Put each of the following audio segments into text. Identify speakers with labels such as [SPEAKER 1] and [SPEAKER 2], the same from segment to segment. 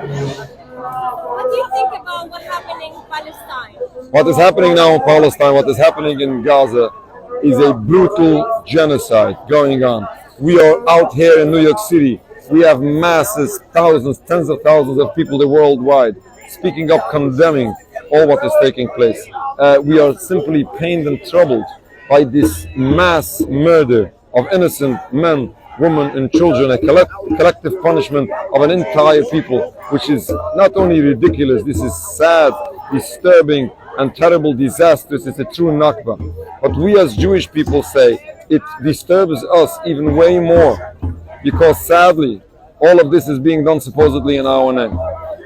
[SPEAKER 1] What do you think about what's happening in Palestine?
[SPEAKER 2] What is happening now in Palestine, what is happening in Gaza, is a brutal genocide going on. We are out here in New York City. We have masses, thousands, tens of thousands of people worldwide speaking up, condemning all what is taking place. We are simply pained and troubled by this mass murder of innocent men, women, and children, a collective punishment of an entire people, which is not only ridiculous, this is sad, disturbing, and terrible disastrous. It's a true Nakba. But we as Jewish people say it disturbs us even way more, because sadly, all of this is being done supposedly in our name.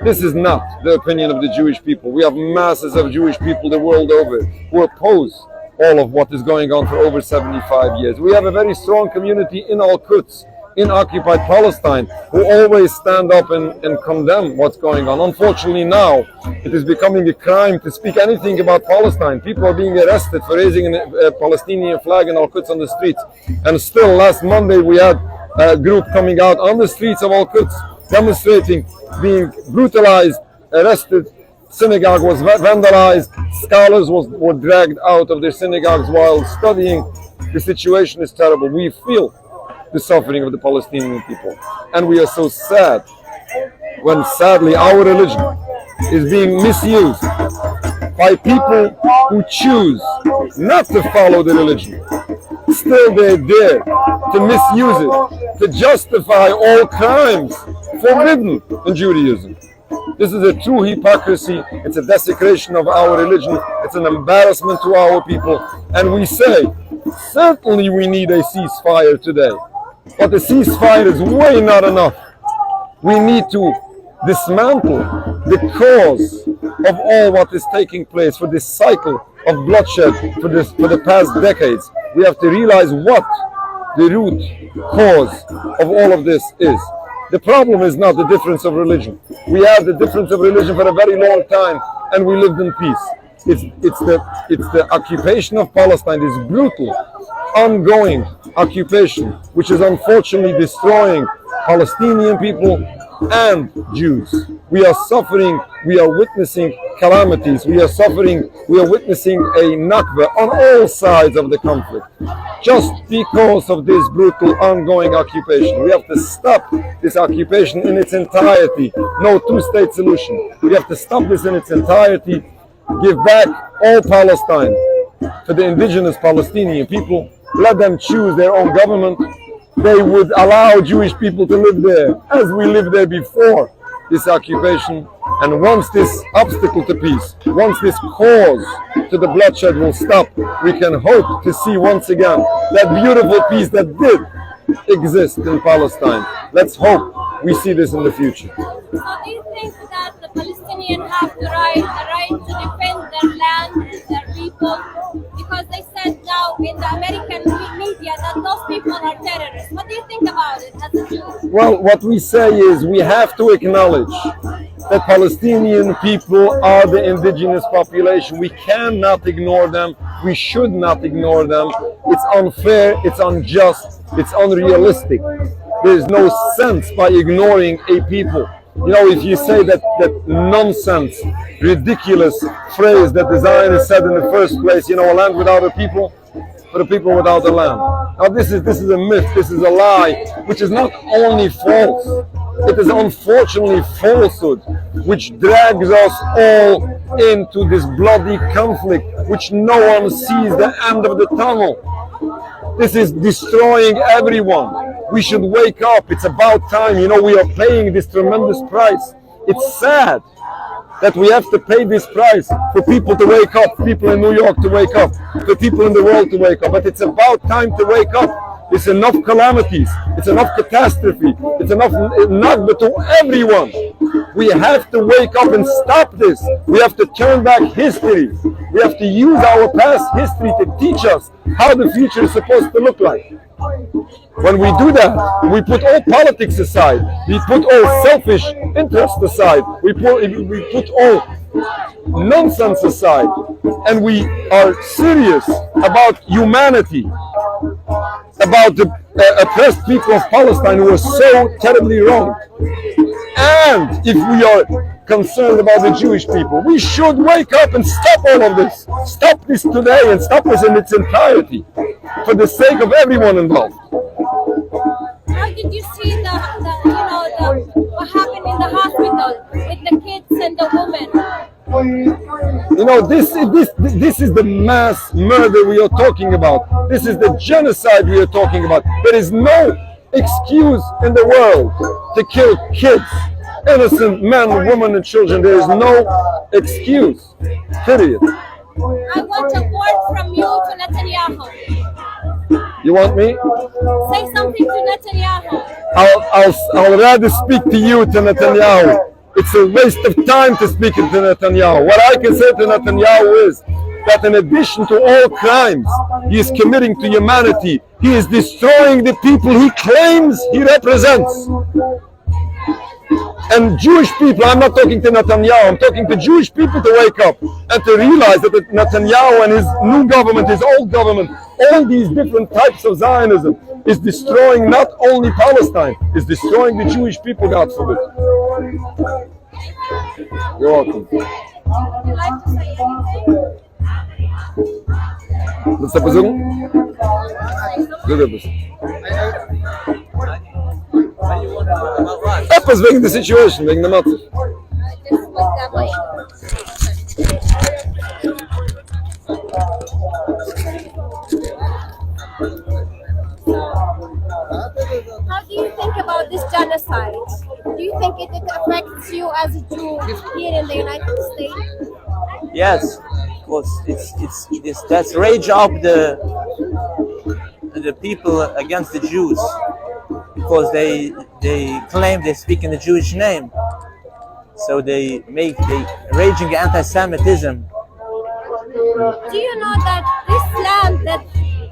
[SPEAKER 2] This is not the opinion of the Jewish people. We have masses of Jewish people the world over who oppose all of what is going on for over 75 years. We have a very strong community in Al-Quds, in occupied Palestine, who always stand up and condemn what's going on. Unfortunately now, it is becoming a crime to speak anything about Palestine. People are being arrested for raising a Palestinian flag in Al-Quds on the streets. And still last Monday we had a group coming out on the streets of Al-Quds, demonstrating, being brutalized, arrested. Synagogue was vandalized. Scholars were dragged out of their synagogues while studying. The situation is terrible. We feel the suffering of the Palestinian people. And we are so sad when sadly our religion is being misused by people who choose not to follow the religion. Still they dare to misuse it, to justify all crimes forbidden in Judaism. This is a true hypocrisy. It's a desecration of our religion. It's an embarrassment to our people. And we say, certainly we need a ceasefire today. But the ceasefire is way not enough. We need to dismantle the cause of all what is taking place, for this cycle of bloodshed for the past decades. We have to realize what the root cause of all of this is. The problem is not the difference of religion. We had the difference of religion for a very long time, and we lived in peace. It's the occupation of Palestine, this brutal, ongoing occupation, which is unfortunately destroying Palestinian people and Jews. We are suffering, we are witnessing calamities, we are suffering, we are witnessing a Nakba on all sides of the conflict, just because of this brutal ongoing occupation. We have to stop this occupation in its entirety. No two-state solution. We have to stop this in its entirety, give back all Palestine to the indigenous Palestinian people, let them choose their own government. They would allow Jewish people to live there as we lived there before this occupation. And once this obstacle to peace, once this cause to the bloodshed will stop, we can hope to see once again that beautiful peace that did exist in Palestine. Let's hope we see this in the future.
[SPEAKER 1] So do you think that the Palestinians have the right to defend their land, their people? Because they said now in the American media that those people are terrorists. What do you think about it as a Jew?
[SPEAKER 2] Well, what we say is we have to acknowledge that Palestinian people are the indigenous population. We cannot ignore them. We should not ignore them. It's unfair, it's unjust, it's unrealistic. There is no sense by ignoring a people. You know, if you say that nonsense, ridiculous phrase that the Zionists said in the first place, you know, a land without a people, for a people without a land. Now this is a myth, this is a lie, which is not only false, it is unfortunately falsehood, which drags us all into this bloody conflict, which no one sees the end of the tunnel. This is destroying everyone. We should wake up. It's about time. You know, we are paying this tremendous price. It's sad that we have to pay this price for people to wake up, people in New York to wake up, for people in the world to wake up. But it's about time to wake up. It's enough calamities. It's enough catastrophe. It's enough Nakba to everyone. We have to wake up and stop this. We have to turn back history. We have to use our past history to teach us how the future is supposed to look like. When we do that, we put all politics aside. We put all selfish interests aside. We put all nonsense aside. And we are serious about humanity. about the oppressed people of Palestine who are so terribly wronged. And if we are concerned about the Jewish people, we should wake up and stop all of this. Stop this today and stop this in its entirety for the sake of everyone involved.
[SPEAKER 1] How did you see what happened in the hospital with the kids and the women?
[SPEAKER 2] You know, this is the mass murder we are talking about. This is the genocide we are talking about. There is no excuse in the world to kill kids, innocent men, women, and children. There is no excuse. Period.
[SPEAKER 1] I want a word from you to Netanyahu.
[SPEAKER 2] You want me?
[SPEAKER 1] Say something to Netanyahu.
[SPEAKER 2] I'll rather speak to you, to Netanyahu. It's a waste of time to speak to Netanyahu. What I can say to Netanyahu is that in addition to all crimes he is committing to humanity, he is destroying the people he claims he represents. And Jewish people, I'm not talking to Netanyahu, I'm talking to Jewish people to wake up and to realize that Netanyahu and his new government, his old government, all these different types of Zionism is destroying not only Palestine, is destroying the Jewish people, God forbid. You're welcome.
[SPEAKER 1] Would you like to say anything?
[SPEAKER 2] Willst du etwas sagen? Sag etwas. Etwas wegen der Situation, wegen der Mathe.
[SPEAKER 1] Just with that mic. How do you think about this genocide? Do you think it affects you as a Jew here in the United States?
[SPEAKER 3] Yes, because it's that's rage up the people against the Jews, because they claim they speak in the Jewish name, so they raging anti-Semitism.
[SPEAKER 1] Do you know that this land that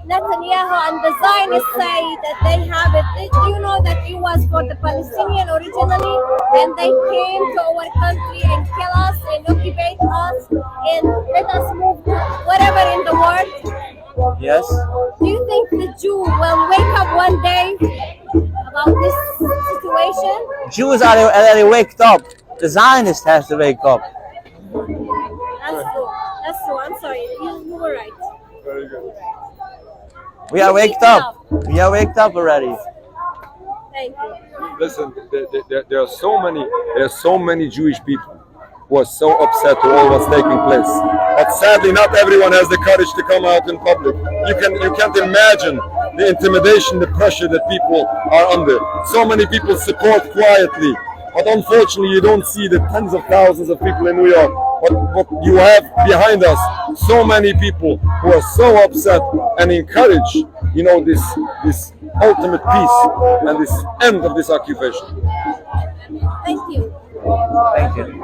[SPEAKER 1] Netanyahu and the Zionists say that they have it, do you know that it was for the Palestinian originally, and they came to our country and kill us and occupy us and let us move wherever in the world?
[SPEAKER 3] Yes.
[SPEAKER 1] Do you think the Jew will wake up one day about this situation?
[SPEAKER 3] Jews are already waked up. The Zionists has to wake up.
[SPEAKER 1] That's true. That's true. I'm sorry. You were right.
[SPEAKER 2] Very good.
[SPEAKER 3] We are waked up. We are waked up already.
[SPEAKER 1] Thank you.
[SPEAKER 2] Listen, there are so many Jewish people who are so upset to all what's taking place. But sadly, not everyone has the courage to come out in public. You can't imagine the intimidation, the pressure that people are under. So many people support quietly, but unfortunately, you don't see the tens of thousands of people in New York. But you have behind us so many people who are so upset and encourage, this ultimate peace and this end of this occupation.
[SPEAKER 1] Thank you.
[SPEAKER 3] Thank you.